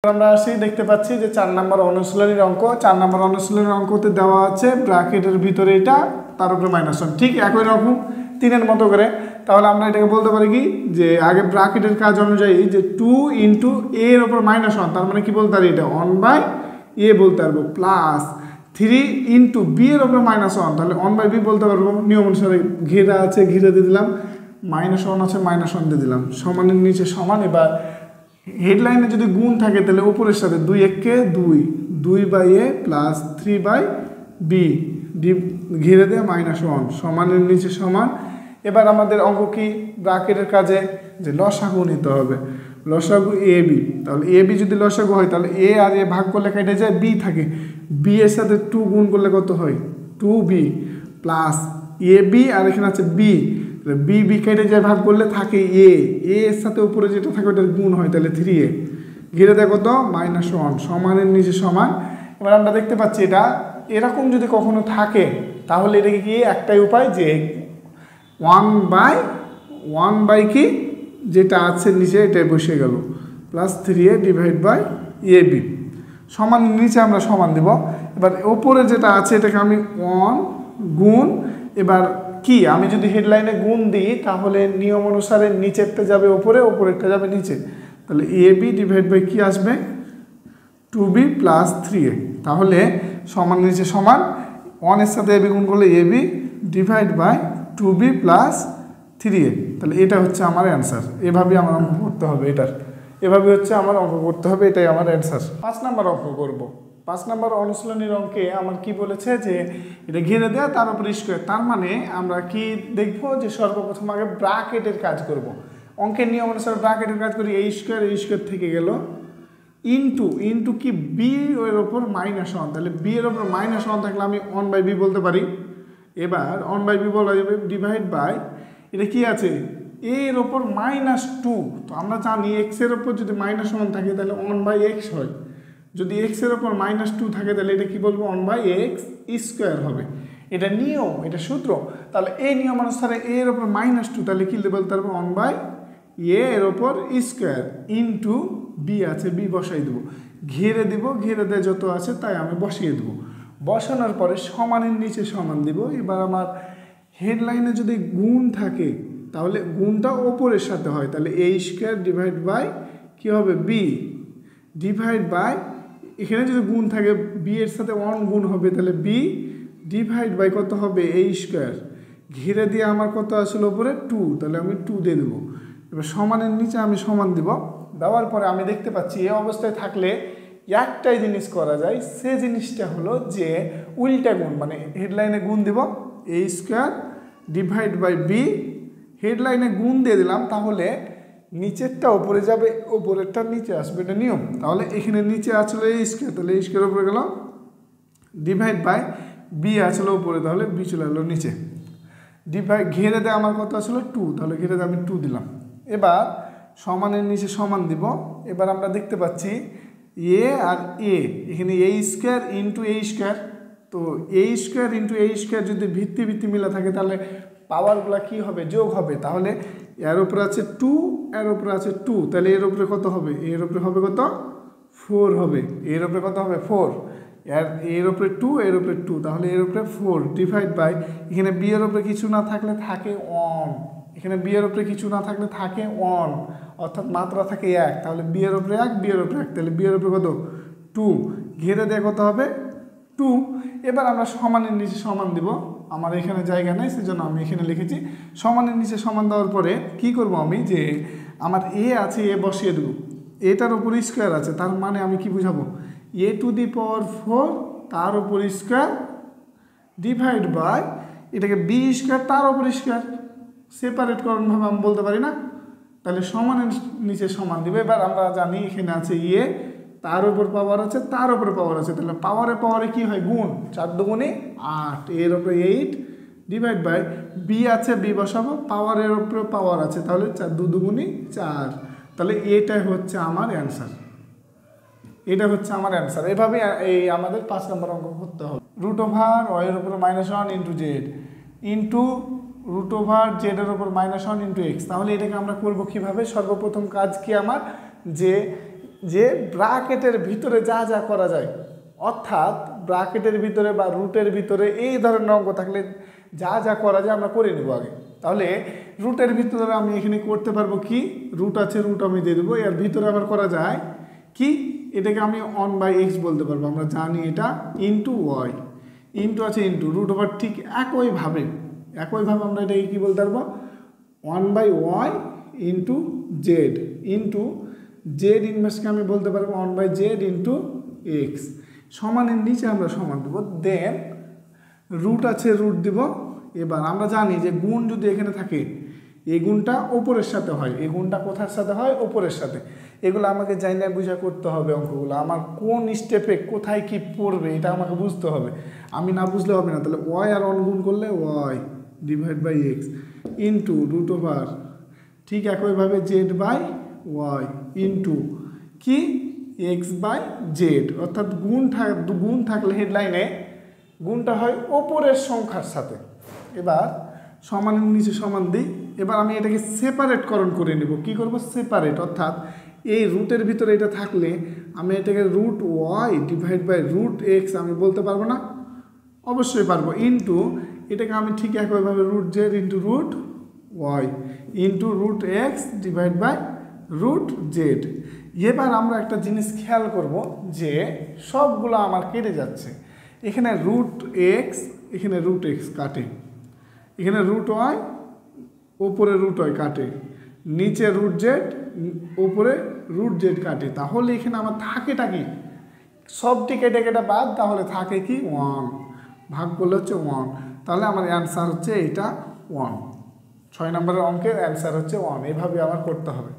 আমরা আসি দেখতে পাচ্ছি যে 4 নম্বর অনুশীলনীর অঙ্ক 4 নম্বর অনুশীলনীর অঙ্কতে দেওয়া আছে ব্র্যাকেটের ভিতরে এটা তার উপরে -1 ঠিক একই রকম 3 এর মতো করে। তাহলে আমরা এটাকে বলতে পারি কি যে আগে ব্র্যাকেটের কাজ অনুযায়ী যে 2 * a এর উপর -1 তার মানে কি বলতে পারি এটা 1/a বলতে পারবো প্লাস 3 * b এর উপর -1 তাহলে 1/b বলতে পারবো। নিয়ম অনুসারে ঘিরা আছে ঘিরে দিয়ে দিলাম, -1 আছে -1 দিয়ে দিলাম, সমানের নিচে সমান। এবার হেডলাইনে যদি গুণ থাকে তাহলে উপরের সাথে 2 × 1 = 2, 2/a প্লাস 3/b ঘিরে দিয়ে -1 সমানের নিচে সমান। এবার আমাদের অঙ্ক কি ব্র্যাকেটের কাজে যে লসাগু নিতে হবে, লসাগু ab। তাহলে ab যদি লসাগু হয় তাহলে a আর a ভাগ করলে কেটে যায় b থাকে, b এর সাথে 2 গুণ করলে কত হয় 2b প্লাস ab আর এখানে আছে b, b b কেটে যায় ভাগ করলে থাকে a এর সাথে উপরে যেটা থাকে ওটার গুণ হয় তাহলে 3a ঘিরে দেয় কত -1 সমানের নিচে সমান। এবার আমরা দেখতে পাচ্ছি এটা এরকম যদি কখনো থাকে তাহলে এটাকে কি একটাই উপায় যে 1/1 কি যেটা আছে নিচে এটা বসে গেল প্লাস 3a / ab সমানের নিচে আমরা সমান দেব। এবার উপরে যেটা আছে এটাকে আমি 1 গুণ, এবার কি আমি যদি হেডলাইনে গুণ দিই তাহলে নিয়ম অনুসারে নিচেরটা যাবে উপরে, উপরেরটা যাবে নিচে, তাহলে ab / কি আসবে 2b প্লাস 3a। তাহলে সমান নিচে সমান 1 এর সাথে ab গুণ করলে ab / 2b প্লাস 3a। তাহলে এটা হচ্ছে আমার অ্যান্সার। এভাবেই আমার অঙ্ক করতে হবে, এটার এভাবে হচ্ছে আমার অঙ্ক করতে হবে, এটাই আমার অ্যান্সার। 5 নম্বর অঙ্ক করব। 5 নম্বর অনুশীলনীর অঙ্কে আমার কি বলেছে যে এটা ঘিরে দেওয়া তার উপর স্কোয়ার। তার মানে আমরা কি দেখব যে সর্বপ্রথম আগে ব্র্যাকেটের কাজ করব। অঙ্কের নিয়ম অনুসারে ব্র্যাকেটের কাজ করি a² থেকে গেল ইন্টু কি b এর ওপর -1, তাহলে b এর ওপর -1 থাকলে আমি 1/b বলতে পারি। এবার 1/b বলা যাবে ডিভাইড বাই এটা কি আছে a এর ওপর -2, তো আমরা জানি x এর ওপর যদি -1 থাকে তাহলে 1/x হয়, যদি x এর ওপর -2 থাকে তাহলে এটা কি বলবো 1/x² হবে। এটা নিয়ম, এটা সূত্র। তাহলে এই নিয়ম অনুসারে a এর ওপর -2 তাহলে কি বলতে পারবো 1/a এর ওপর স্কোয়ার ইন্টু b আছে b বসাই দেবো, ঘিরে দিব, ঘিরে দেয় যত আছে তাই আমি বসিয়ে দেবো। বসানোর পরে সমানের নিচে সমান দিব। এবার আমার হেডলাইনে যদি গুণ থাকে তাহলে গুণটা ওপরের সাথে হয়, তাহলে a² ডিভাইড বাই কী হবে b ডিভাইড বাই এখানে যদি গুণ থাকে b এর সাথে 1 গুণ হবে তাহলে b ডিভাইড বাই কত হবে a², ঘিরে দিয়ে আমার কত আসলে ওপরে 2, তাহলে আমি 2 দিয়ে দেবো। এবার সমানের নিচে আমি সমান দিব, দেওয়ার পরে আমি দেখতে পাচ্ছি এই অবস্থায় থাকলে একটাই জিনিস করা যায়, সে জিনিসটা হলো যে উল্টা গুণ, মানে হেডলাইনে গুণ দিব a² ডিভাইড বাই b, হেডলাইনে গুণ দিয়ে দিলাম তাহলে নিচেরটা উপরে যাবে, উপরেরটা নিচে আসবে, এটা নিয়ম। তাহলে এখানে নিচে আসলে a², তাহলে a² উপরে গেল ডিভাইড বাই b আসলে উপরে, তাহলে b চলে গেলো নিচে, ডিভাইড ঘিরে দেয় আমার কত আসলে 2, তাহলে ঘিরে দেয় আমি 2 দিলাম। এবার সমানের নিচে সমান দিব। এবার আমরা দেখতে পাচ্ছি a আর a এখানে a² ইন্টু a², তো a² ইন্টু a² যদি ভিত্তি মিলা থাকে তাহলে পাওয়ারগুলো কি হবে যোগ হবে, তাহলে এর উপরে আছে 2 এর উপরে আছে 2, তাহলে এর উপরে কত হবে এর উপরে হবে কত 4 হবে, এর উপরে কত হবে 4, এর উপরে 2 এর উপরে 2, তাহলে এর উপরে 4 ডিভাইড বাই এখানে b এর উপরে কিছু না থাকলে থাকে 1, এখানে b এর উপরে কিছু না থাকলে থাকে 1 অর্থাৎ মাত্রা থাকে 1, তাহলে b এর উপরে 1 b এর উপরে 1, তাহলে b এর উপরে কত 2 ঘিরে দিয়ে কত হবে 2। এবার আমরা সমানের নিচে সমান দিব, আমার এখানে জায়গা নেই সেজন্য আমি এখানে লিখেছি সমানের নিচে সমান দেওয়ার পরে কি করব আমি যে আমার a আছে a বসিয়ে দেবো, এটার উপর স্কোয়ার আছে তার মানে আমি কি বুঝাবো a⁴ তার উপর স্কোয়ার ডিভাইড বাই এটাকে b² তার উপর স্কোয়ার, সেপারেট করণভাবে আমি বলতে পারি না, তাহলে সমানের নিচে সমান দিবে। এবার আমরা জানি এখানে আছে a তার উপর পাওয়ার আছে তার উপরে পাওয়ার আছে, তাহলে পাওয়ারে কি হয় গুণ, 4 × 8 এর উপরে 8 ডিভাইড বাই b আছে b বসাবো, পাওয়ারের উপরে পাওয়ার আছে তাহলে 4 2 × 4, তাহলে এটাই হচ্ছে আমার অ্যান্সার, এটা হচ্ছে আমার অ্যান্সার। এভাবে এই আমাদের 5 নম্বর অঙ্ক করতে হবে। √y এর উপর -1 ইন্টু জেড ইন্টু √z এর উপর -1 ইন্টু x, তাহলে এটাকে আমরা করবো কীভাবে, সর্বপ্রথম কাজ কি আমার যে যে ব্র্যাকেটের ভিতরে যা যা করা যায়, অর্থাৎ ব্র্যাকেটের ভিতরে বা রুটের ভিতরে এই ধরনের অঙ্ক থাকলে যা যা করা যায় আমরা করে নেব আগে। তাহলে রুটের ভিতরে আমি এখানে করতে পারবো কি, রুট আছে, রুট আমি দিয়ে দেবো। এর ভিতরে আবার করা যায় কি, এটাকে আমি 1/x বলতে পারবো, আমরা জানি এটা ইন্টু ওয়াই, ইন্টু আছে ইন্টু রুট ওভার। ঠিক একইভাবে আমরা এটাকে কী বলতে পারবো, 1/y into z, into z ইনভার্সকে আমি বলতে পারবো 1/z ইন্টু এক্স। সমানের নিচে আমরা সমান দেবো, দেন রুট আছে রুট দিব। এবার আমরা জানি যে গুণ যদি এখানে থাকে, এই গুণটা ওপরের সাথে হয়, এই গুণটা কোথার সাথে হয়, ওপরের সাথে। এগুলো আমাকে জানা বুঝা করতে হবে অঙ্কগুলো, আমার কোন স্টেপে কোথায় কি পড়বে এটা আমাকে বুঝতে হবে, আমি না বুঝলে হবে না। তাহলে ওয়াই আর অন গুণ করলে y divide by x into root over, ঠিক একইভাবে জেড বাই ওয়াই ইন্টু কি এক্স বাই জেড। অর্থাৎ গুণ থাকলে হেডলাইনে গুণটা হয় ওপরের সংখ্যার সাথে। এবার সমানের নিচে সমান দিই। এবার আমি এটাকে সেপারেটকরণ করে নেব। কি করব, সেপারেট। অর্থাৎ এই রুটের ভিতরে এটা থাকলে আমি এটাকে root y divide by root x আমি বলতে পারবো না, অবশ্যই পারবো। ইন্টু এটাকে আমি ঠিক একইভাবে root z into root y into root x divide by root z. এবার আমরা একটা জিনিস খেয়াল করব যে সবগুলো আমার কেটে যাচ্ছে। এখানে রুট এক্স, এখানে রুট এক্স কাটে, এখানে রুট ওয়াই, ওপরে রুট ওয়াই কাটে, নিচে রুট জেড, ওপরে রুট জেড কাটে। তাহলে এখানে আমার থাকেটা কি, সবটি কেটে কেটে বাদ, তাহলে থাকে কি 1, ভাগ করলে হচ্ছে 1। তাহলে আমার অ্যান্সার হচ্ছে এটা 1। 6 নম্বরের অঙ্কের অ্যান্সার হচ্ছে 1। এভাবে আমার করতে হবে।